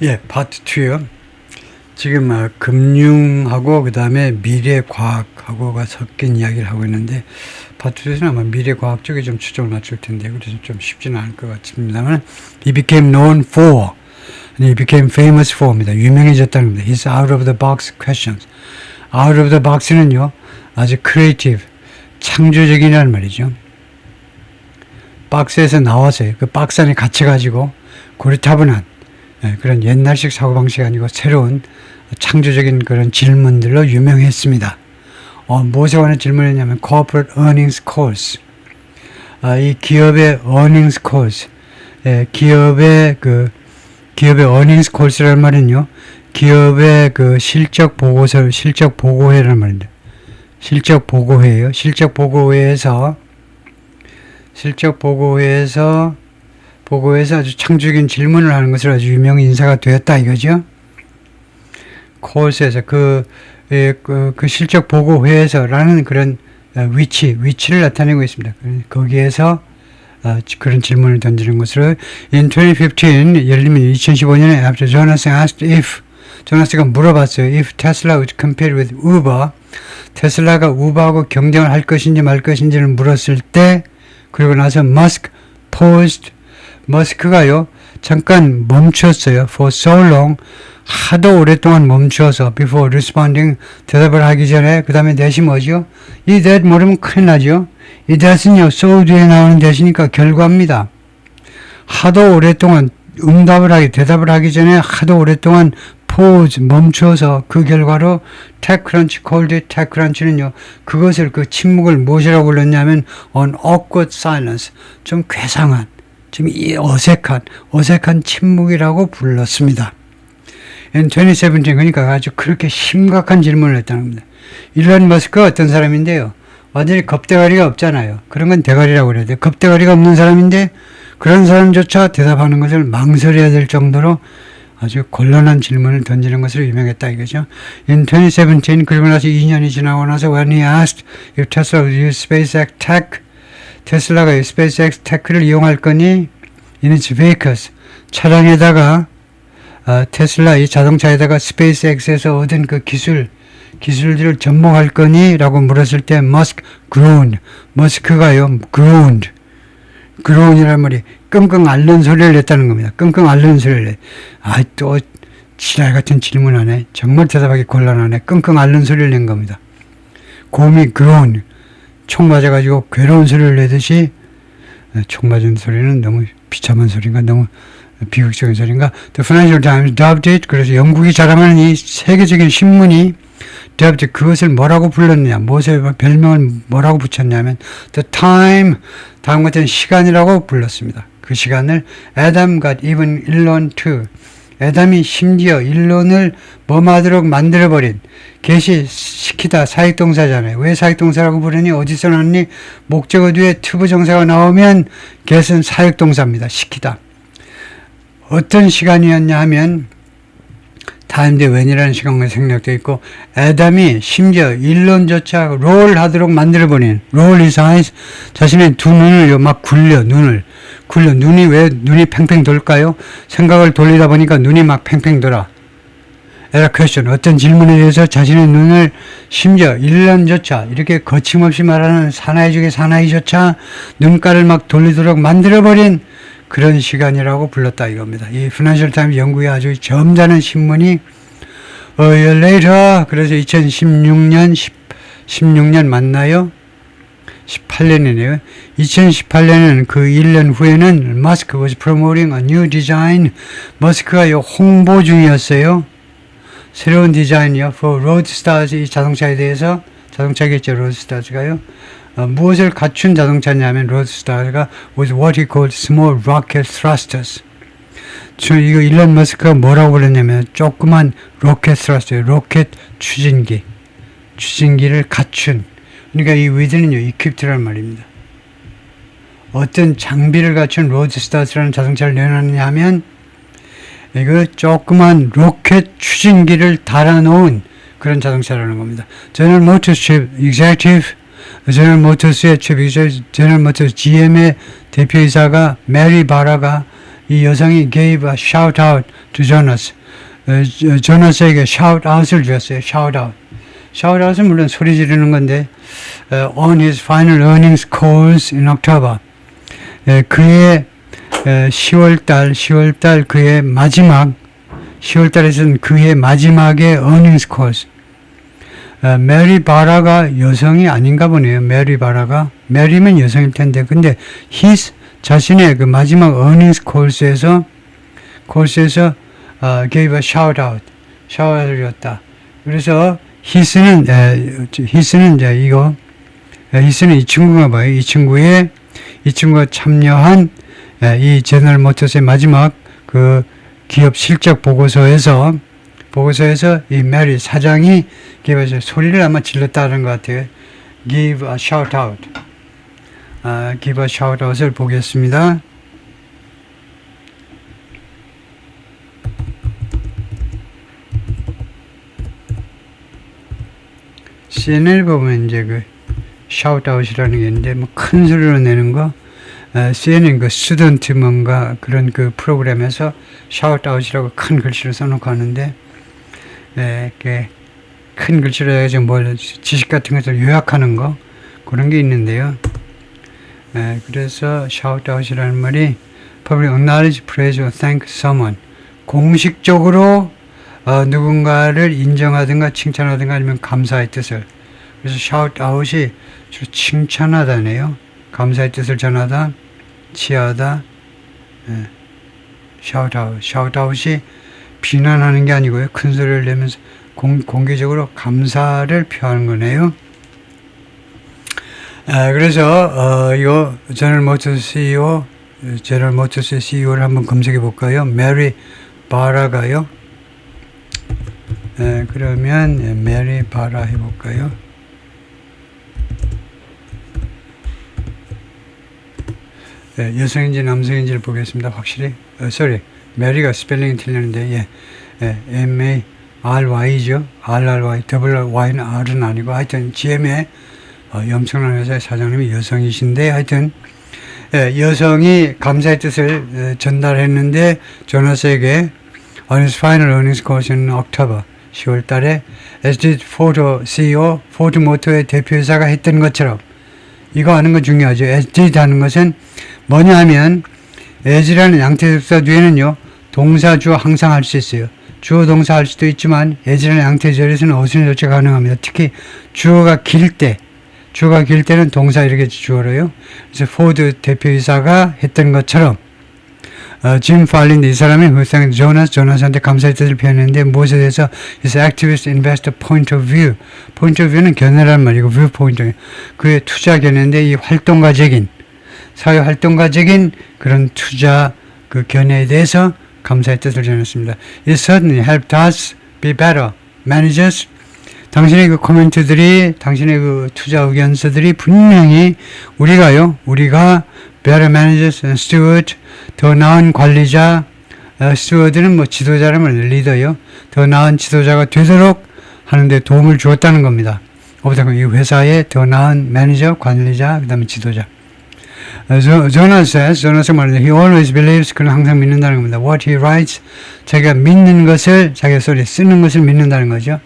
예, 파트 2요. 지금 금융하고 그 다음에 미래과학하고가 섞인 이야기를 하고 있는데 파트 2에서는 아마 미래과학 쪽에 좀 초점을 맞출 텐데 그래서 좀 쉽지는 않을 것 같습니다만 He became known for, He became famous for입니다. 유명해졌다는 겁니다. His out of the box questions. out of the box는요 아주 creative, 창조적이라는 말이죠. 박스에서 나와서요. 그 박스 안에 갇혀가지고 고리타분한 그런 옛날식 사고방식이 아니고 새로운 창조적인 그런 질문들로 유명했습니다. 무엇에 관한 질문이냐면 Corporate Earnings Calls. 이 기업의 Earnings Calls. 기업의 Earnings Calls라는 말은요. 기업의 그 실적 보고서를 실적 보고회라는 말인데 실적 보고회예요. 실적 보고회에서 아주 창조적인 질문을 하는 것을 아주 유명 인사가 되었다 이거죠. 콜스에서 그 실적 보고회에서라는 그런 위치를 나타내고 있습니다. 거기에서 그런 질문을 던지는 것으로 in 2015 예를 들면 2015년에 after Jonas asked if 조나스가 물어봤어요. if Tesla would compete with Uber 테슬라가 우버하고 경쟁을 할 것인지 말 것인지를 물었을 때 그리고 나서 머스크가요 잠깐 멈췄어요. for so long 하도 오랫동안 멈춰서 before responding 대답을 하기 전에 그 다음에 대시 뭐죠? 이 that 모르면 큰일 나죠. 이 that은요 so 뒤에 나오는 대시니까 결과입니다. 하도 오랫동안 대답을 하기 전에 하도 오랫동안 pause 멈춰서 그 결과로 TechCrunch called it TechCrunch는요 그것을 그 침묵을 무엇이라고 불렀냐면 an awkward silence 좀 괴상한 좀 어색한 침묵이라고 불렀습니다. In 2017 그러니까 아주 그렇게 심각한 질문을 했다는 겁니다. 일론 머스크가 어떤 사람인데요. 완전히 겁대가리가 없잖아요. 그런 건 대가리라고 그래야 돼요. 겁대가리가 없는 사람인데 그런 사람조차 대답하는 것을 망설여야 될 정도로 아주 곤란한 질문을 던지는 것으로 유명했다 이거죠. In 2017 그리고 나서 2년이 지나고 나서 when he asked if Tesla would use SpaceX tech 테슬라가 SpaceX tech를 이용할 거니 in its vehicles 차량에다가 테슬라 이 자동차에다가 SpaceX에서 얻은 그 기술들을 접목할 거니 라고 물었을 때 머스크가요 groan이란 말이 끙끙 앓는 소리를 냈다는 겁니다. 끙끙 앓는 소리를 내. 또 지랄 같은 질문하네. 정말 대답하기 곤란하네. 끙끙 앓는 소리를 낸 겁니다. 곰이 groan. 총 맞아가지고 괴로운 소리를 내듯이 총 맞은 소리는 너무 비참한 소리인가 너무 비극적인 소리인가. The Financial Times dubbed it. 그래서 영국이 자랑하는 이 세계적인 신문이 dubbed 그것을 뭐라고 불렀느냐. 무엇에 별명을 뭐라고 붙였냐면 The Time 다음 같은 시간이라고 불렀습니다. 그 시간을 Adam got even Elon too. 애담이 심지어 일론을 뭐하도록 만들어버린 개시시키다 사역동사잖아요. 왜 사역동사라고 부르니? 어디서 나왔니? 목적어 뒤에 투부정사가 나오면 get은 사역동사입니다. 시키다. 어떤 시간이었냐 하면 time 대 when이라는 시간과 생략되어 있고 애담이 심지어 일론조차 롤하도록 만들어버린 roll his eyes 자신의 두 눈을 막 굴려 눈이 왜 눈이 팽팽 돌까요? 생각을 돌리다 보니까 눈이 막 팽팽 돌아. 에라 퀘스천 어떤 질문에 대해서 자신의 눈을 심지어 일론조차 이렇게 거침없이 말하는 사나이 중에 사나이조차 눈가를 막 돌리도록 만들어버린 그런 시간이라고 불렀다 이겁니다. 이 Financial Times 영국의 아주 점잖은 신문이 A year later 그래서 2016년 맞나요? 18년이네요. 2018년은 그 1년 후에는 Musk was promoting a new design. 머스크가 홍보 중이었어요. 새로운 디자인이요. For Roadsters 이 자동차에 대해서 자동차겠죠. Roadsters가요. 무엇을 갖춘 자동차냐면 Roadster가 was what he called small rocket thrusters. 이거 일론 머스크가 뭐라고 불렀냐면 조그만 로켓 thruster, 로켓 추진기를 갖춘. 그러니까 이 with는요, equiped라는 말입니다. 어떤 장비를 갖춘 로드스타스라는 자동차를 내놨느냐 하면 이거 조그만 로켓 추진기를 달아놓은 그런 자동차라는 겁니다. 제너럴 모터스 executive 제너럴 모터스의 GM의 대표이사가 메리 바라가 이 여성이 gave a shout out to Jonas. 조나스에게 shout out을 주었어요. shout out. shout out은 물론 소리 지르는 건데 on his final earnings calls in October. 그의 10월달 그의 마지막 10월달에서는 그의 마지막에 earnings calls. 메리 바라가 여성이 아닌가 보네요. 메리 바라가. 메리면 여성일 텐데. 근데 his 자신의 그 마지막 earnings calls에서 gave a shout out. 샤워를 줬다. 그래서 his는 이제 이거 his는 이 친구가 봐요. 이 친구가 참여한 이 제너럴 모터스의 마지막 그 기업 실적 보고서에서 이 메리 사장이 소리를 아마 질렀다는 것 같아요. give a shout out. give a shout out을 보겠습니다. CNN을 보면 이제 그 shout out이라는 게 있는데 뭐 큰 소리로 내는 거 CNN 그 스튜던트 뭔가 그런 그 프로그램에서 shout out이라고 큰 글씨로 써놓고 하는데 큰 글씨로 해가지고 뭘 지식 같은 것을 요약하는 거 그런 게 있는데요. 그래서 shout out이라는 말이 public acknowledge, praise or thank someone 공식적으로 누군가를 인정하든가 칭찬하든가 아니면 감사의 뜻을 그래서 shout out이 주로 칭찬하다네요. 감사의 뜻을 전하다, 치하다, shout out이 비난하는 게 아니고요. 큰 소리를 내면서 공개적으로 감사를 표하는 거네요. 그래서 이거 제너럴 모터스의 CEO를 한번 검색해 볼까요? 메리 바라가요. 그러면 메리 바라 해볼까요? 여성인지 남성인지를 보겠습니다. 확실히 메리가 스펠링이 틀렸는데 M-A-R-Y죠. R-R-Y, W-Y는 R은 아니고 하여튼 GM의 엄청난 회사의 사장님이 여성이신데 하여튼 여성이 감사의 뜻을 전달했는데 조나스에게 on his final earnings calls in October 10월 달에 SD 포드 CEO 포드 모터의 대표이사가 했던 것처럼 이거 아는 거 중요하죠. SD 하는 것은 뭐냐 하면 as라는 양태접사 뒤에는요 동사 주어 항상 할 수 있어요. 주어 동사 할 수도 있지만 as라는 양태절에서는 어순 조치가 가능합니다. 특히 주어가 길 때는 동사 이렇게 주어로요. 그래서 포드 대표이사가 했던 것처럼 짐 팔린드 이 사람이 불쌍한 조나스한테 감사의 뜻을 표현했는데 무엇에 대해서 his activist investor point of view는 견해란 말이고 view point은 그의 투자 견해인데 이 활동가적인 사회 활동가적인 그런 투자 그 견해에 대해서 감사의 뜻을 전했습니다. It certainly helped us be better managers. 당신의 그 코멘트들이 당신의 그 투자 의견서들이 분명히 우리가 better managers and steward 더 나은 관리자 steward는 뭐 지도자라면 리더요. 더 나은 지도자가 되도록 하는데 도움을 주었다는 겁니다. 이 회사의 더 나은 매니저, 관리자, 그 다음에 지도자. 조나스 말합니다. He always believes 그는 항상 믿는다는 겁니다. What he writes 자기가 믿는 것을 자기가 쓰는 것을 믿는다는 거죠.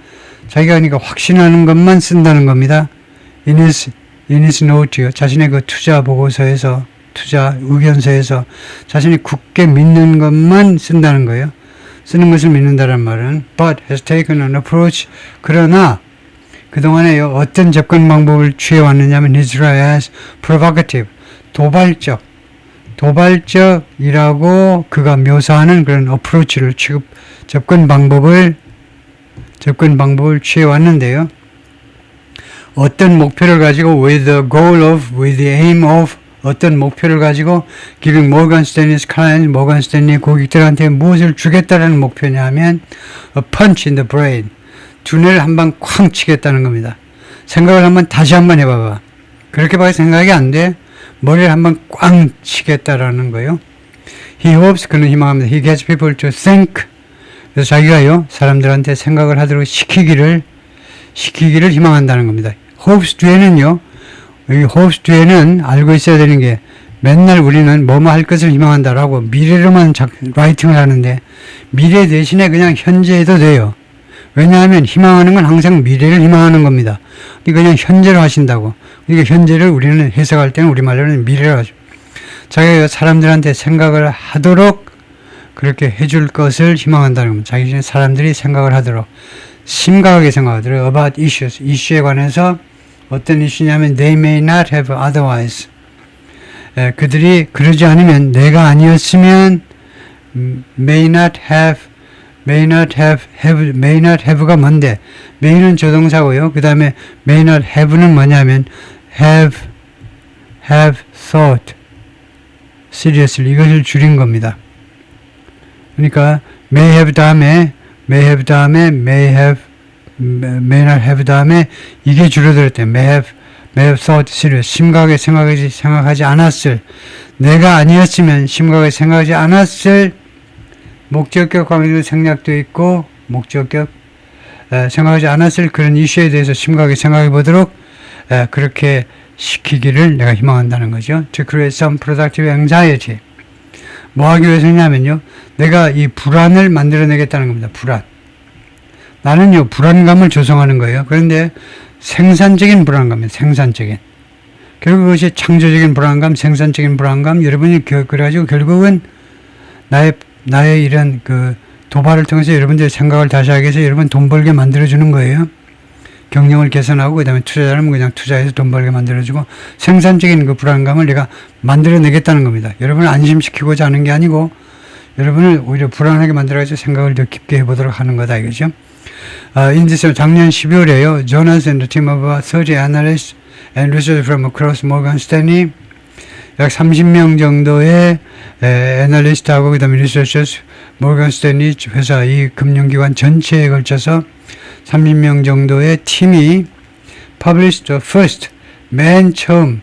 자기가 그러니까 확신하는 것만 쓴다는 겁니다. In his note요. 자신의 그 투자 보고서에서 투자 의견서에서 자신이 굳게 믿는 것만 쓴다는 거예요. 쓰는 것을 믿는다는 말은 but has taken an approach 그러나 그동안에 어떤 접근 방법을 취해왔느냐면 his as provocative 도발적이라고 그가 묘사하는 그런 어프로치를 접근 방법을 취해왔는데요. 어떤 목표를 가지고 with the aim of 어떤 목표를 가지고 giving Morgan Stanley's clients, 모건 스탠리 고객들한테 무엇을 주겠다라는 목표냐 하면 a punch in the brain 두뇌를 한방 쾅 치겠다는 겁니다. 생각을 다시 한번 해봐봐. 그렇게밖에 생각이 안 돼. 머리를 한번 꽝 치겠다라는 거예요. He hopes 그는 희망합니다. He gets people to think. 그래서 자기가요 사람들한테 생각을 하도록 시키기를 희망한다는 겁니다. hopes 뒤에는요. 이 hopes 뒤에는 알고 있어야 되는 게 맨날 우리는 뭐뭐 할 것을 희망한다라고 미래로만 라이팅을 하는데 미래 대신에 그냥 현재에도 돼요. 왜냐하면 희망하는 건 항상 미래를 희망하는 겁니다. 그러니까 그냥 현재로 하신다고. 그러니까 현재를 우리는 해석할 때는 우리말로는 미래로 하죠. 자기가 사람들한테 생각을 하도록 그렇게 해줄 것을 희망한다는 겁니다. 자기 전에 사람들이 생각을 하도록 심각하게 생각하도록 about issues, 이슈에 관해서 어떤 이슈냐면 they may not have otherwise. 그들이 그러지 않으면 내가 아니었으면 may not have가 뭔데? may는 조동사고요. 그 다음에 may not have는 뭐냐면 have thought seriously 이것을 줄인 겁니다. 그러니까 may have 다음에 may not have 다음에 이게 줄어들었대요. may have thought serious 심각하게 생각하지 않았을 내가 아니었으면 심각하게 생각하지 않았을 목적격 관계도 생략되어 있고 목적격 생각하지 않았을 그런 이슈에 대해서 심각하게 생각해 보도록 그렇게 시키기를 내가 희망한다는 거죠. To create some productive anxiety. 뭐 하기 위해서냐면요. 내가 이 불안을 만들어내겠다는 겁니다. 불안. 나는요. 불안감을 조성하는 거예요. 그런데 생산적인 불안감이에요. 생산적인. 결국 그것이 창조적인 불안감, 생산적인 불안감 여러분이 그래가지고 결국은 나의 이런 그 도발을 통해서 여러분들의 생각을 다시 하게 해서 여러분 돈 벌게 만들어주는 거예요. 경영을 개선하고 그 다음에 투자자는 그냥 투자해서 돈 벌게 만들어주고 생산적인 그 불안감을 내가 만들어내겠다는 겁니다. 여러분을 안심시키고자 하는 게 아니고 여러분을 오히려 불안하게 만들어가지고 생각을 더 깊게 해보도록 하는 거다 이거죠. 인디스 작년 12월에요. Jonas and the team of 30 analysts and researchers from across Morgan Stanley 약 30명 정도의 애널리스트하고 그 다음에 리서처스 모건 스탠리 회사 이 금융기관 전체에 걸쳐서 30명 정도의 팀이 published the first 맨 처음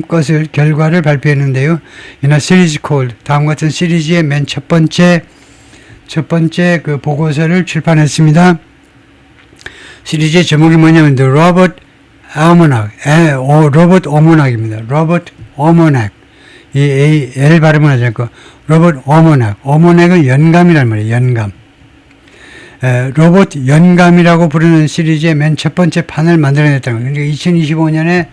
것을 결과를 발표했는데요. in a series called 다음 같은 시리즈의 맨 첫 번째 그 보고서를 출판했습니다. 시리즈의 제목이 뭐냐면 The Robot Almanac, 로봇 어머낙입니다. 로봇 어머낙. 이 L 발음을 하지 않고 로봇 어머낙. 어머낙은 연감이란 말이에요. 연감. 로봇 연감이라고 부르는 시리즈의 맨 첫 번째 판을 만들어냈다는 거예요. 그러니까 2025년에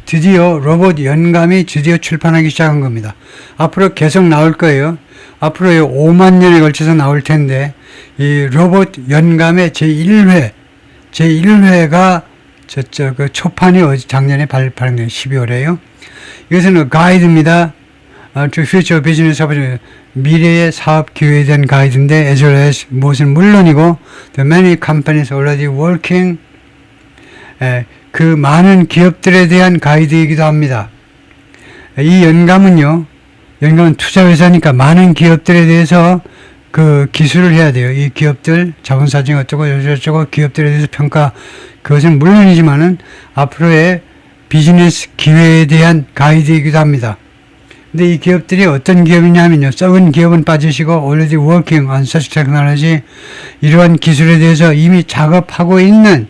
드디어 로봇 연감이 드디어 출판하기 시작한 겁니다. 앞으로 계속 나올 거예요. 앞으로 5만 년에 걸쳐서 나올 텐데 이 로봇 연감의 제1회가 그 초판이 작년에 발표된 12월에요. 이것은 가이드입니다. To future business opportunity. 미래의 사업 기회에 대한 가이드인데, as well as 무엇은 물론이고, the many companies already working. 그 많은 기업들에 대한 가이드이기도 합니다. 이 연감은 투자회사니까 많은 기업들에 대해서 그 기술을 해야 돼요. 이 기업들, 자본사정이 어쩌고 저쩌고 기업들에 대해서 평가, 그것은 물론이지만은 앞으로의 비즈니스 기회에 대한 가이드이기도 합니다. 근데 이 기업들이 어떤 기업이냐면요. 썩은 기업은 빠지시고 already working on such technology 이러한 기술에 대해서 이미 작업하고 있는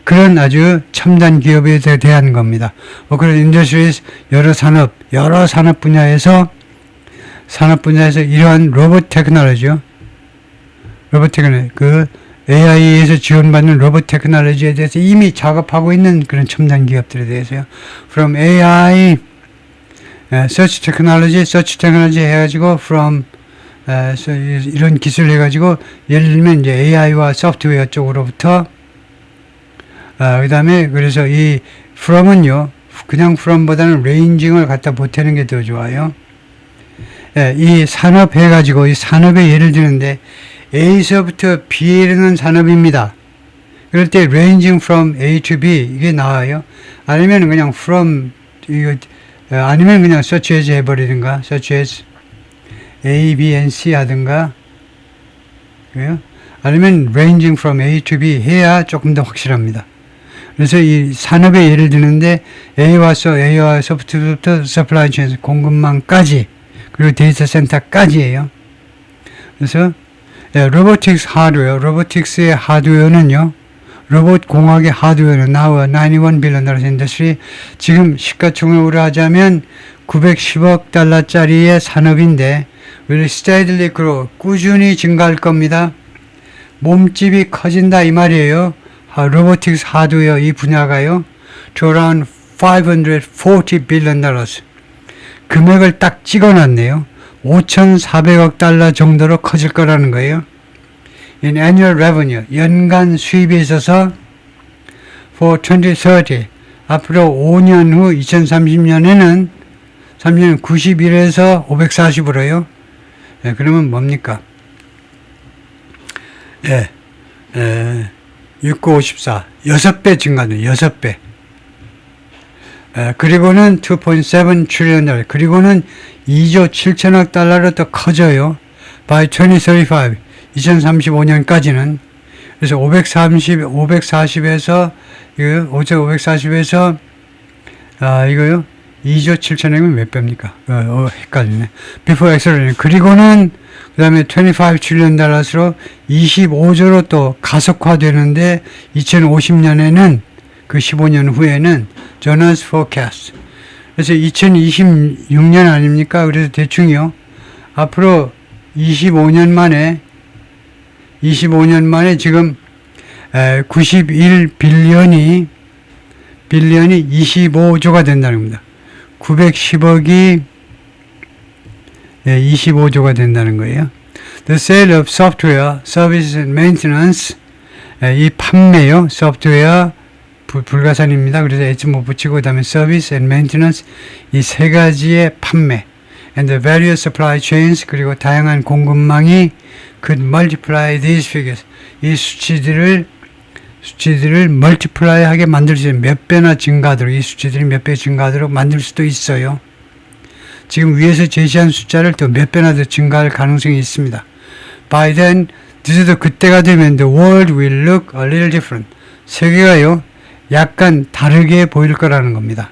그런 아주 첨단 기업에 대한 겁니다. 그런 industries 여러 산업 분야에서 이러한 로봇 테크놀로지요. 그 AI에서 지원받는 로봇 테크놀로지에 대해서 이미 작업하고 있는 그런 첨단 기업들에 대해서요. From AI, search technology 해가지고 from 이런 기술을 해가지고 예를 들면 이제 AI와 소프트웨어 쪽으로부터 그 다음에 그래서 이 from은요 그냥 from보다는 ranging을 갖다 보태는 게 더 좋아요. 이 산업 해가지고 이 산업에 예를 드는데 A서부터 B에 이르는 산업입니다. 그럴 때 ranging from A to B 이게 나와요. 아니면 그냥 from 아니면 그냥 such as 해버리든가 such as A, B, and C 하든가 그래요? 아니면 ranging from A to B 해야 조금 더 확실합니다. 그래서 이 산업에 예를 드는데 A와 소프트부터 supply chain 공급망까지 그리고 데이터 센터까지예요. 그래서 로보틱스의 하드웨어는요. 로봇 공학의 하드웨어는 now a $91 billion industry. 지금 시가총액으로 하자면 910억 달러짜리의 산업인데 will steadily grow. 꾸준히 증가할 겁니다. 몸집이 커진다 이 말이에요. 로보틱스 하드웨어 이 분야가요. to around $540 billion. 금액을 딱 찍어놨네요. 5,400억 달러 정도로 커질 거라는 거예요. In annual revenue, 연간 수입에 있어서 for 2030, 앞으로 5년 후 2030년에는 91에서 540으로요. 예, 그러면 뭡니까? 6954, 6배 증가는 6배. 그리고는 2.7 trillion, 그리고는 2조 7천억 달러로 더 커져요. By 2035, 2035년까지는. 그래서 540에서, 이거요, 540에서, 이거요, 2조 7천억이면 몇 배입니까? 헷갈리네. Before acceleration. 그리고는, 그 다음에 25 trillion 달러로 25조로 또 가속화되는데, 2050년에는, 그 15년 후에는, Jonas Forecast. 그래서 2026년 아닙니까? 그래서 대충이요. 앞으로 25년 만에 지금 91 빌리언이 25조가 된다는 겁니다. 910억이 25조가 된다는 거예요. The sale of software, services and maintenance, 이 판매요. 소프트웨어 불가산입니다. 그래서 H 못 붙이고 그 다음에 service and maintenance 이 세 가지의 판매 and the various supply chains 그리고 다양한 공급망이 could multiply these figures 이 수치들을 multiply 하게 만들 수 있는 몇 배나 증가하도록 이 수치들이 몇 배 증가하도록 만들 수도 있어요. 지금 위에서 제시한 숫자를 또 몇 배나 더 증가할 가능성이 있습니다. By then, 늦어도 그때가 되면 the world will look a little different. 세계가요, 약간 다르게 보일 거라는 겁니다.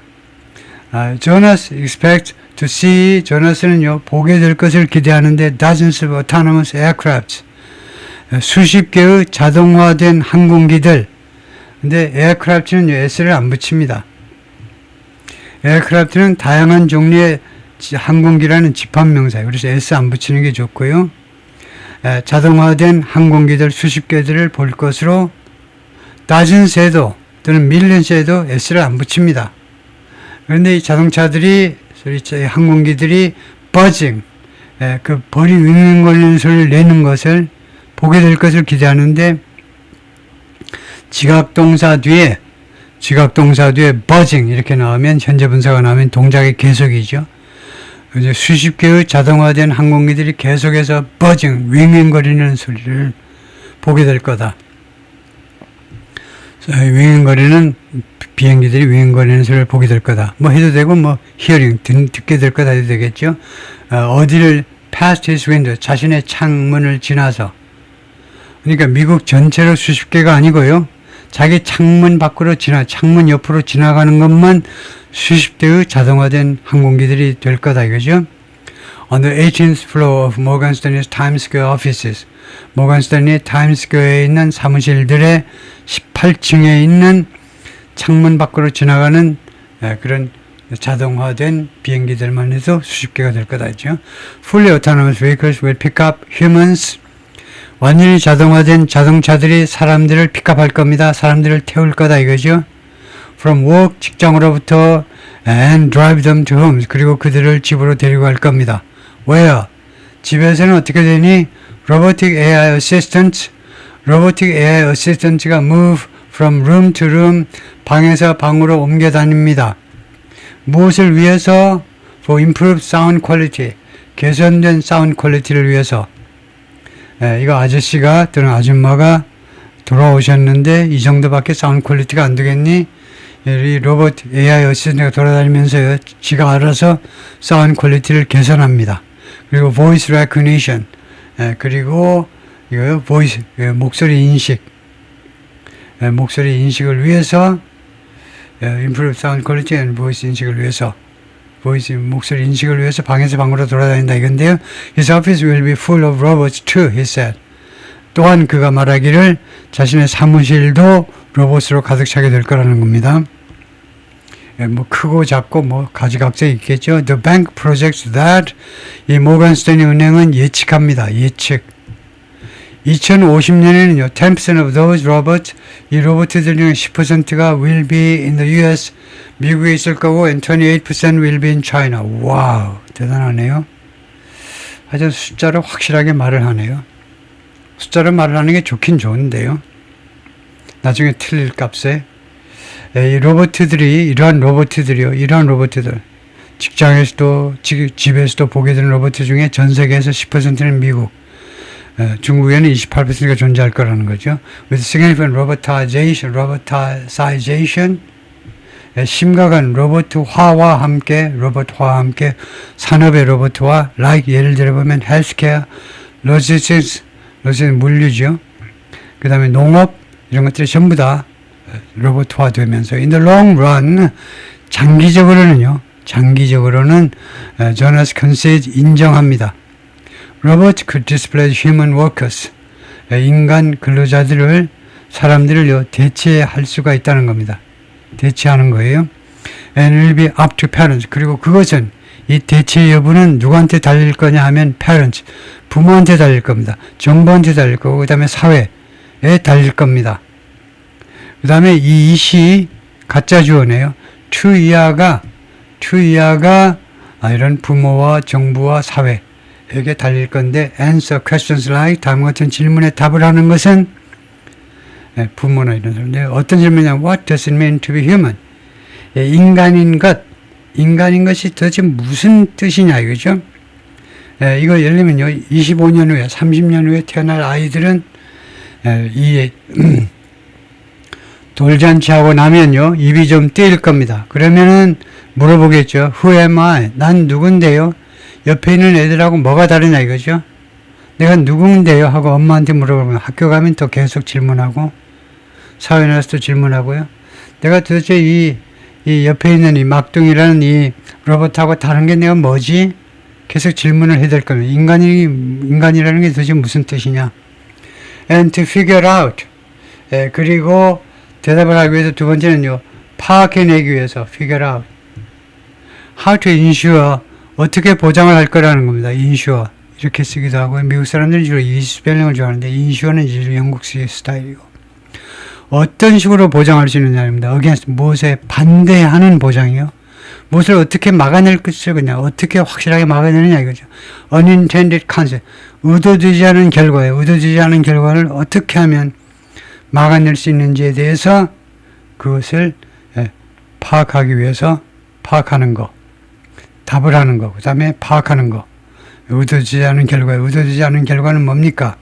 Jonas expects to see, 조나스는요, 보게 될 것을 기대하는데 dozens of autonomous aircrafts. 수십 개의 자동화된 항공기들. 근데 aircraft는 S를 안 붙입니다. aircraft는 다양한 종류의 항공기라는 집합명사예요. 그래서 S 안 붙이는 게 좋고요. 자동화된 항공기들 수십 개들을 볼 것으로 dozense에도 또는 millions에도 S를 안 붙입니다. 그런데 이 자동차들이 항공기들이 buzzing 그 벌이 윙윙거리는 소리를 내는 것을 보게 될 것을 기대하는데 지각동사 뒤에 buzzing 이렇게 나오면 현재 분사가 나오면 동작의 계속이죠. 이제 수십 개의 자동화된 항공기들이 계속해서 buzzing 윙윙거리는 소리를 보게 될 거다. 윙윙거리는 비행기들이 윙윙거리는 소리를 보게 될 거다. 뭐 해도 되고 뭐 hearing 듣게 될 거다 해도 되겠죠. 어디를 past his window 자신의 창문을 지나서 그러니까 미국 전체로 수십 개가 아니고요. 자기 창문 밖으로 창문 옆으로 지나가는 것만 수십 대의 자동화된 항공기들이 될 거다 이거죠. On the 18th floor of Morgan Stanley's Times Square offices. 모건 스탠리 타임스퀘어에 있는 사무실들의 18층에 있는 창문 밖으로 지나가는 그런 자동화된 비행기들만 해도 수십 개가 될 거다 했죠. Fully autonomous vehicles will pick up humans. 완전히 자동화된 자동차들이 사람들을 픽업할 겁니다. 사람들을 태울 거다 이거죠. From work, 직장으로부터 and drive them to homes. 그리고 그들을 집으로 데리고 갈 겁니다. Where? 집에서는 어떻게 되니? Robotic AI Assistants. Robotic AI Assistants가 move from room to room. 방에서 방으로 옮겨 다닙니다. 무엇을 위해서? For improved sound quality. 개선된 사운드 퀄리티를 위해서. 이거 아저씨가 또는 아줌마가 돌아오셨는데 이 정도밖에 사운드 퀄리티가 안 되겠니? 이 로봇 AI 어시스턴트가 돌아다니면서 지가 알아서 사운드 퀄리티를 개선합니다. 그리고 voice recognition, 그리고 이거 voice 목소리 인식, 목소리 인식을 위해서 improve sound quality and voice 인식을 위해서 목소리 인식을 위해서 방에서 방으로 돌아다닌다 이건데요. His office will be full of robots too, he said. 또한 그가 말하기를 자신의 사무실도 로봇으로 가득 차게 될 거라는 겁니다. 뭐 크고 작고 뭐 가지각색 있겠죠. The bank projects that 이 모건 스탠리 은행은 예측합니다. 예측. 2050년에는요. 10% of those robots 이 로봇들 중 10%가 will be in the US 미국에 있을 거고 and 28% will be in China. 와우 대단하네요. 하여튼 숫자를 확실하게 말을 하네요. 숫자를 말을 하는 게 좋긴 좋은데요. 나중에 틀릴 값에 이 로봇들이 이러한 로봇들 직장에서도 집에서도 보게 되는 로봇 중에 전 세계에서 10%는 미국, 중국에는 28%가 존재할 거라는 거죠. With significant robotization, 심각한 로봇화와 함께 산업의 로봇화, like 예를 들어 보면 healthcare, logistics 물류죠. 그 다음에 농업 이런 것들이 전부 다 로봇화 되면서 in the long run 장기적으로는 Jonas Conceit 인정합니다. Robot could displace human workers. 인간 근로자들을 사람들을 대체할 수가 있다는 겁니다. 대체하는 거예요. And it will be up to parents. 그리고 그것은 이 대체 여부는 누구한테 달릴 거냐 하면 parents, 부모한테 달릴 겁니다. 정부한테 달릴 거고 그 다음에 사회에 달릴 겁니다. 그 다음에 이 이시 가짜 주어네요. to 이하가 이런 부모와 정부와 사회에게 달릴 건데 answer questions like 다음 같은 질문에 답을 하는 것은 부모나 이런 사람인데 어떤 질문이냐 what does it mean to be human? 인간인 것이 도대체 무슨 뜻이냐 이거죠. 이거 예를 들면요 25년 후에 30년 후에 태어날 아이들은 이 돌잔치하고 나면요 입이 좀 뜨일 겁니다. 그러면은 물어보겠죠. Who am I? 난 누군데요? 옆에 있는 애들하고 뭐가 다르냐 이거죠. 내가 누군데요? 하고 엄마한테 물어보면 학교 가면 또 계속 질문하고 사회 나와서도 질문하고요. 내가 도대체 이 옆에 있는 이 막둥이라는 이 로봇하고 다른 게 내가 뭐지? 계속 질문을 해야 될 겁니다. 인간이라는 게 도대체 무슨 뜻이냐? And to figure out. 그리고 대답을 하기 위해서 두 번째는요. 파악해내기 위해서 figure out. How to ensure. 어떻게 보장을 할 거라는 겁니다. ensure. 이렇게 쓰기도 하고 미국 사람들은 주로 이 스펠링을 좋아하는데 ensure는 이제 영국식 스타일이고 어떤 식으로 보장할 수 있느냐입니다. against 무엇에 반대하는 보장이요. 무엇을 어떻게 막아낼 것을 그냥 어떻게 확실하게 막아내느냐 이거죠. unintended consequence. 의도되지 않은 결과예요. 의도되지 않은 결과를 어떻게 하면 막아낼 수 있는지에 대해서 그것을 파악하기 위해서 파악하는 거, 답을 하는 거, 그 다음에 파악하는 거. 의도되지 않은 결과예요. 의도되지 않은 결과는 뭡니까?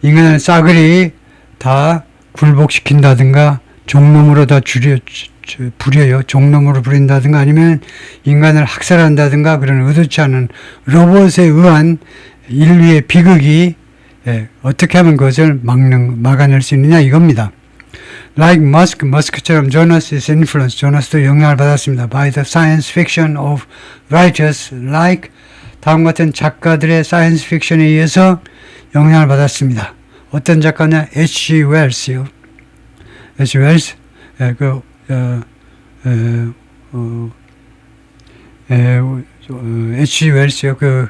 인간을 싸그리 다 굴복시킨다든가 종놈으로 다 부려요. 종놈으로 부린다든가 아니면 인간을 학살한다든가 그런 의도치 않은 로봇에 의한 인류의 비극이 어떻게 하면 그것을 막아낼 수 있느냐 이겁니다. Like 머스크처럼 Jonas is influenced. 조나스도 영향을 받았습니다. By the science fiction of writers like 다음 같은 작가들의 사이언스 픽션에 의해서 영향을 받았습니다. 어떤 작가냐? H.G. Wells요. H.G. Wells, H.G. Wells요. 그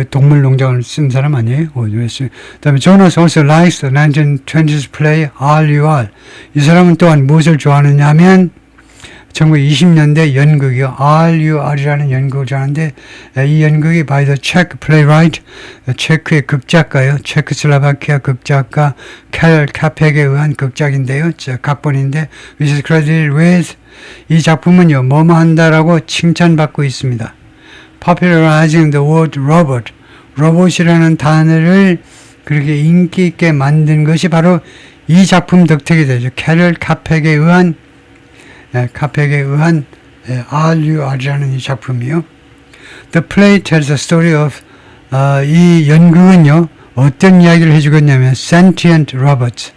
동물 농장을 쓴 사람 아니에요? 그 다음에 Jonas also likes the 1920s play R.U.R. 이 사람은 또한 무엇을 좋아하느냐 하면 1920년대 연극이요. R.U.R이라는 연극을 좋아하는데 이 연극이 by the Czech playwright, 체크의 극작가요. 체크슬라바키아 극작가 캐럴 카펙에 의한 극작인데요. 각본인데 which is credited with 이 작품은요. 뭐뭐 한다라고 칭찬받고 있습니다. popularizing the word robot, 로봇이라는 단어를 그렇게 인기 있게 만든 것이 바로 이 작품 덕택이 되죠. 캐럴 카펙에 의한 R.U.R이라는 이 작품이요. The play tells the story of 이 연극은요 어떤 이야기를 해주겠냐면 sentient robots,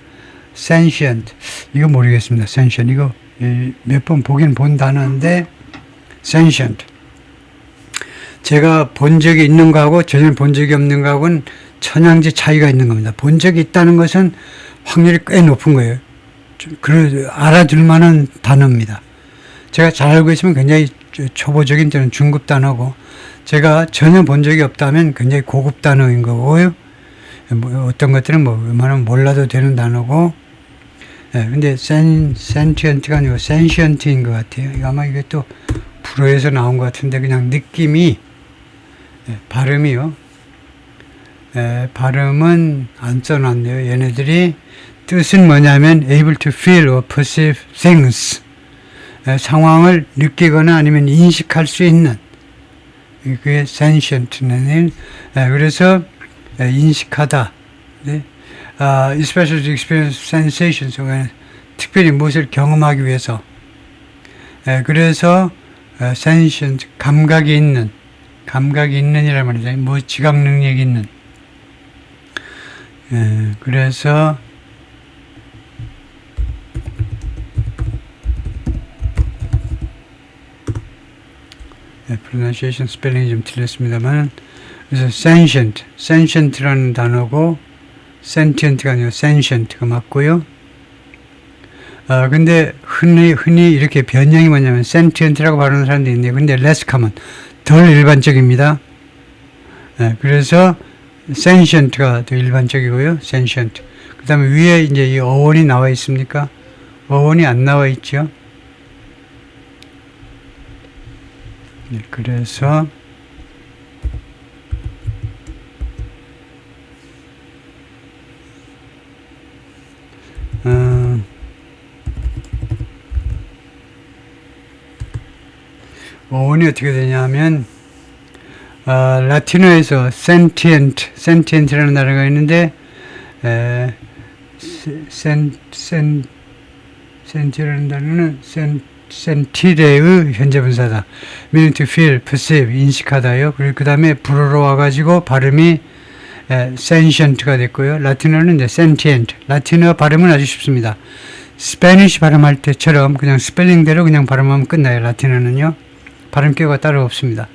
sentient 이거 모르겠습니다. sentient 이거 몇 번 보긴 본 단어인데 sentient 제가 본 적이 있는 거하고 전혀 본 적이 없는 거하고는 천양지 차이가 있는 겁니다. 본 적이 있다는 것은 확률이 꽤 높은 거예요. 알아둘 만한 단어입니다. 제가 잘 알고 있으면 굉장히 초보적인 저는 중급 단어고, 제가 전혀 본 적이 없다면 굉장히 고급 단어인 거고요. 뭐 어떤 것들은 뭐 웬만하면 몰라도 되는 단어고, 근데 sentient가 아니고 sentient인 것 같아요. 아마 이게 또 불어에서 나온 것 같은데, 그냥 느낌이, 발음이요. 발음은 안 써놨네요. 얘네들이 뜻은 뭐냐면 able to feel or perceive things, 상황을 느끼거나 아니면 인식할 수 있는, 그게 sentient는, 그래서 인식하다, especially to experience sensations, 특별히 무엇을 경험하기 위해서, 그래서 sentient, 감각이 있는이란 말이죠. 뭐 지각 능력이 있는. 그래서 pronunciation 스펠링이 좀 틀렸습니다만, 그래서 sentient라는 단어고, sentient가 아니고 sentient가 맞고요. 근데 흔히 이렇게 변형이 뭐냐면 sentient라고 발음하는 사람도 있는데, 근데 less common, 덜 일반적입니다. 그래서 sentient가 더 일반적이고요. sentient. 그 다음에 위에 이제 이 어원이 나와 있습니까? 어원이 안 나와 있죠. 그래서 어원이 어떻게 되냐면, 라틴어에서 sentient라는 단어가 있는데, senti라는 단어는 sentire의 현재분사다. meaning to feel, perceive, 인식하다요. 그리고 그 다음에 불어로 와가지고 발음이 sentient가 됐고요. 라틴어는 이제 sentient. 라틴어 발음은 아주 쉽습니다. 스페니쉬 발음할 때처럼 그냥 스펠링대로 그냥 발음하면 끝나요. 라틴어는요. 발음 기호가 따로 없습니다.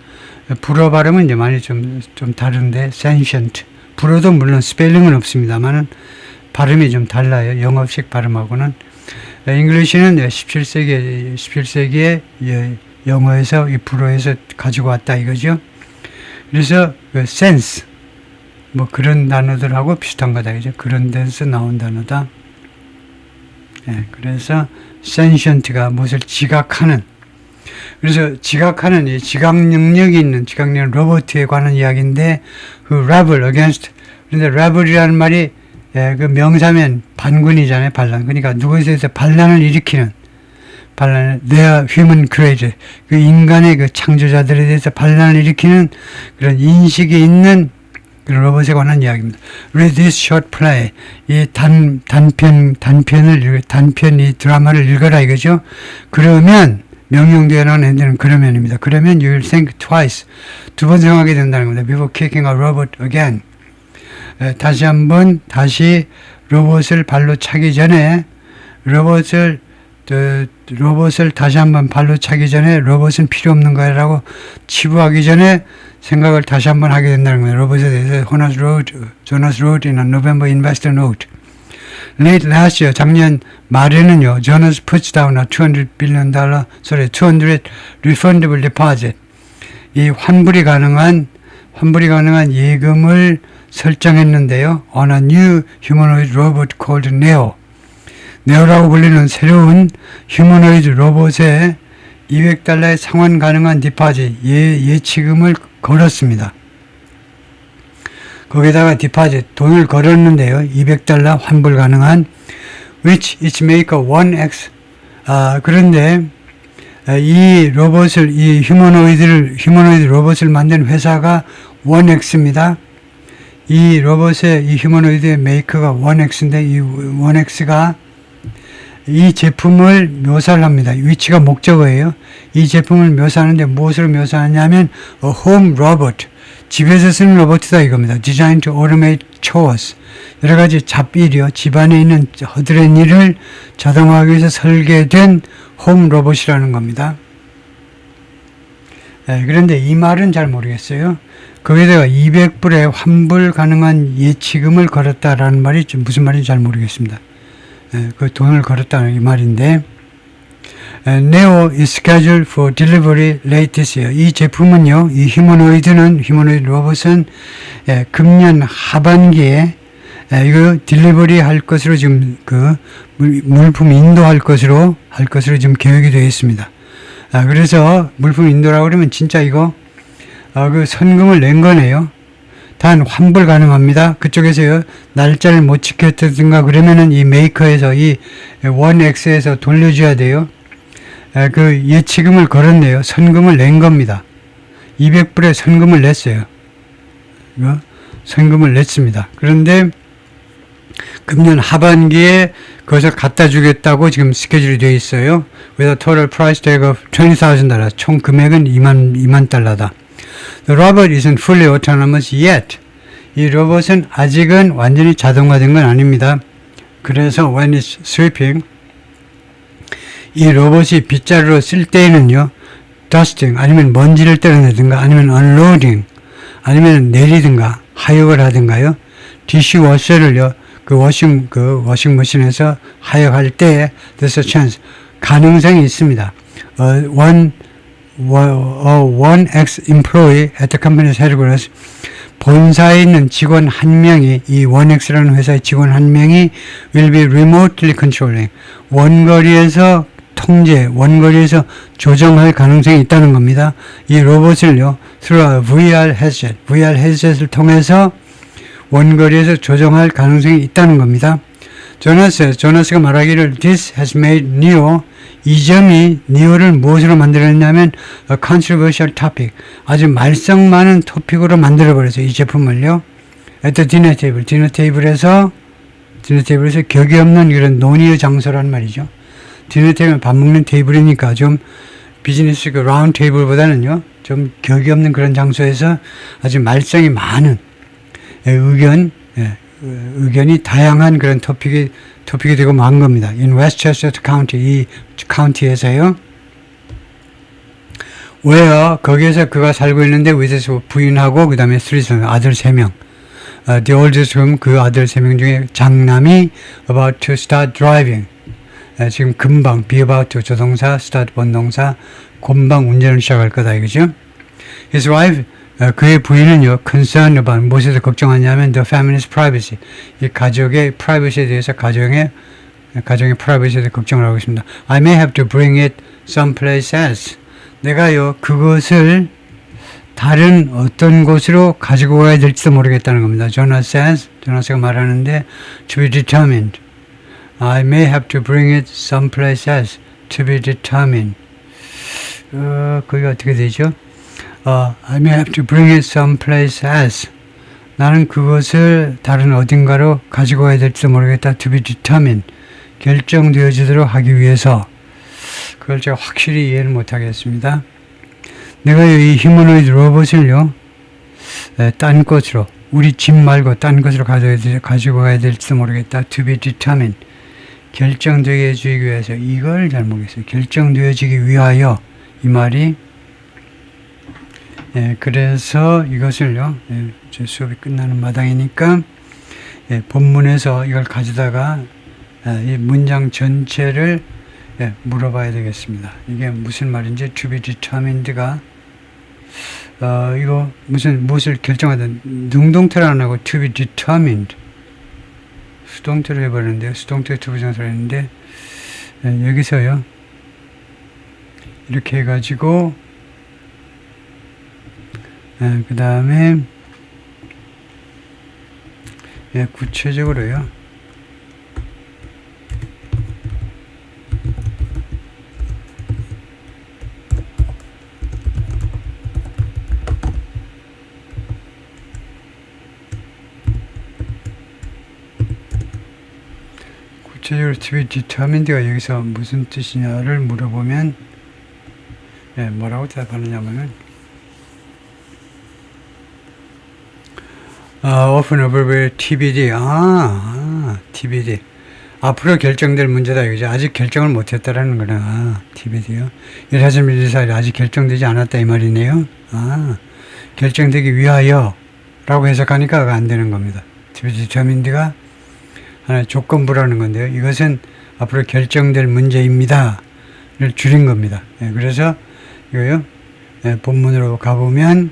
불어 발음은 이제 많이 좀 다른데, sentient. 불어도 물론 스펠링은 없습니다만은 발음이 좀 달라요. 영어식 발음하고는. 잉글리시는 17세기에 영어에서, 이 불어에서 가지고 왔다 이거죠. 그래서 sense, 뭐 그런 단어들하고 비슷한 거다 이죠. 그런 데서 나온 단어다. 그래서 sentient가 무엇을 지각하는, 그래서 지각하는, 이 지각 능력이 있는, 지각 능력 로봇에 관한 이야기인데, 그 rebel against, 그런데 rebel이라는 말이 그 명사면 반군이잖아요. 반란. 그러니까 누구에 대해서 반란을 일으키는, their human creator, 그 인간의 그 창조자들에 대해서 반란을 일으키는 그런 인식이 있는 그런 로봇에 관한 이야기입니다. Read this short play. 이 단편 이 드라마를 읽어라 이거죠. 그러면 명령되어 나오는 엔딩은 그러면입니다. 그러면 you will think twice. 두 번 생각하게 된다는 겁니다. Before kicking a robot again. 다시 로봇을 발로 차기 전에, 로봇을 다시 한번 발로 차기 전에 로봇은 필요 없는 거라고 치부하기 전에 생각을 다시 한번 하게 된다는 겁니다. 로봇에 대해서 Jonas wrote in a November investor note. Late last year, 작년 말에는요, Jonas puts down a $200 refundable deposit. 이 환불이 가능한 예금을 설정했는데요. On a new humanoid robot called Neo. 네오라고 불리는 새로운 휴머노이드 로봇에 $200의 상환 가능한 디파짓, 예치금을 걸었습니다. 거기다가 디파짓, 돈을 걸었는데요. $200 환불 가능한, which its maker 1X. 그런데 이 휴머노이드 로봇을 만든 회사가 1X입니다. 이 휴머노이드의 메이커가 1X인데, 이 1X가 이 제품을 묘사를 합니다. 위치가 목적어예요. 이 제품을 묘사하는데 무엇으로 묘사하냐면 a home robot, 집에서 쓰는 로봇이다 이겁니다. Designed to automate chores, 여러 가지 잡일이요, 집안에 있는 허드렛 일을 자동화하기 위해서 설계된 홈 로봇이라는 겁니다. 그런데 이 말은 잘 모르겠어요. 거기다가 200불에 환불 가능한 예치금을 걸었다라는 말이 무슨 말인지 잘 모르겠습니다. 그 돈을 걸었다는 이 말인데, Neo is scheduled for delivery late this year. 이 제품은요, 이 휴머노이드 로봇은 금년 하반기에 이거 딜리버리 할 것으로 지금 그 물품 인도할 것으로 지금 계획이 되어 있습니다. 그래서 물품 인도라고 그러면 진짜 이거 그 선금을 낸 거네요. 단 환불 가능합니다. 그쪽에서요 날짜를 못 지켰다든가 그러면은 이 메이커에서 이 원엑스에서 돌려줘야 돼요. 그 예치금을 걸었네요. 선금을 낸 겁니다. 200불에 선금을 냈어요. 선금을 냈습니다. 그런데 금년 하반기에 그것을 갖다 주겠다고 지금 스케줄이 되어 있어요. With a total price tag of $20,000. 총 금액은 2만 달러다. The robot isn't fully autonomous yet. 이 로봇은 아직은 완전히 자동화된 건 아닙니다. 그래서 when it's sweeping, 이 로봇이 빗자루로 쓸 때에는요, dusting, 아니면 먼지를 떼어내든가, 아니면 unloading, 아니면 내리든가, 하역을 하든가요, 디시워셔를요, 그 워싱머신에서 하역할 때, there's a chance, 가능성이 있습니다. One ex-employee at the company's headquarters, 본사에 있는 직원 한 명이, 이 원엑스라는 회사의 직원 한 명이 will be remotely controlling, 원거리에서 조정할 가능성이 있다는 겁니다. 이 로봇을요, through a VR headset을 통해서 원거리에서 조정할 가능성이 있다는 겁니다. 조나스가 말하기를 this has made Neo, 이 점이 니오를 무엇으로 만들었냐면 a controversial topic, 아주 말썽 많은 토픽으로 만들어버렸어요. 이 제품을요. at the dinner 테이블에서 격이 없는 이런 논의의 장소란 말이죠. 디너 테이블은 밥 먹는 테이블이니까 좀 비즈니스 그 라운드 테이블보다는요, 좀 격이 없는 그런 장소에서 아주 말썽이 많은 의견이 다양한 그런 토픽이 되고 만 겁니다. In Westchester County, 이 카운티에서요. where 거기에서 그가 살고 있는데 with 부인하고 그 다음에 아들 3명. The oldest whom 그 아들 3명 중에 장남이 about to start driving. 지금 금방 be about to 조동사, start 원동사, 금방 운전을 시작할 거다 이거죠. His wife, 그의 부인은요, concerned about 무엇에서 걱정하냐면 the family's privacy, 이 가족의 privacy에 대해서 가정의 privacy에 대해서 걱정을 하고 있습니다. I may have to bring it someplace else. 내가요 그것을 다른 어떤 곳으로 가지고 가야 될지도 모르겠다는 겁니다. 조나스가 말하는데 to be determined. I may have to bring it someplace else to be determined. 그게 어떻게 되죠? I may have to bring it someplace else. 나는 그것을 다른 어딘가로 가지고 가야 될지도 모르겠다. To be determined. 결정되어지도록 하기 위해서. 그걸 제가 확실히 이해를 못하겠습니다. 내가 이 휴머노이드 로봇을요, 딴 곳으로, 우리 집 말고 딴 곳으로 가지고 가야 될지도 모르겠다. To be determined. 결정되어지기 위해서. 이걸 잘 모르겠어요. 결정되어지기 위하여. 이 말이. 그래서 이것을요, 제 수업이 끝나는 마당이니까, 본문에서 이걸 가져다가, 이 문장 전체를 물어봐야 되겠습니다. 이게 무슨 말인지, to be determined가, 이거 무엇을 결정하든, 능동태를 안 하고, to be determined. 수동태로 해버렸는데요. 수동태 투부정사를 했는데, 여기서요, 이렇게 해가지고, 그 다음에, 구체적으로요, 구체적으로 to be determined가 여기서 무슨 뜻이냐를 물어보면, 뭐라고 대답하느냐면은, often over TBD, TBD. 앞으로 결정될 문제다 이거죠. 아직 결정을 못했다라는 거나 TBD요. 1하점1사일이 아직 결정되지 않았다 이 말이네요. 결정되기 위하여 라고 해석하니까 안 되는 겁니다. TBD determined가 하나의 조건부라는 건데요. 이것은 앞으로 결정될 문제입니다. 를 줄인 겁니다. 그래서 이거요. 본문으로 가보면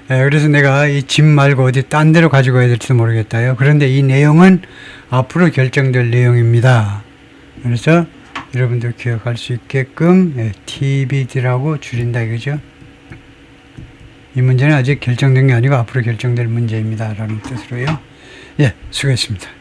그래서 내가 이 집 말고 어디 딴 데로 가지고 가야 될지도 모르겠다요. 그런데 이 내용은 앞으로 결정될 내용입니다. 그래서 여러분들 기억할 수 있게끔 TBD라고 줄인다 이거죠. 이 문제는 아직 결정된 게 아니고 앞으로 결정될 문제입니다. 라는 뜻으로요. 수고했습니다.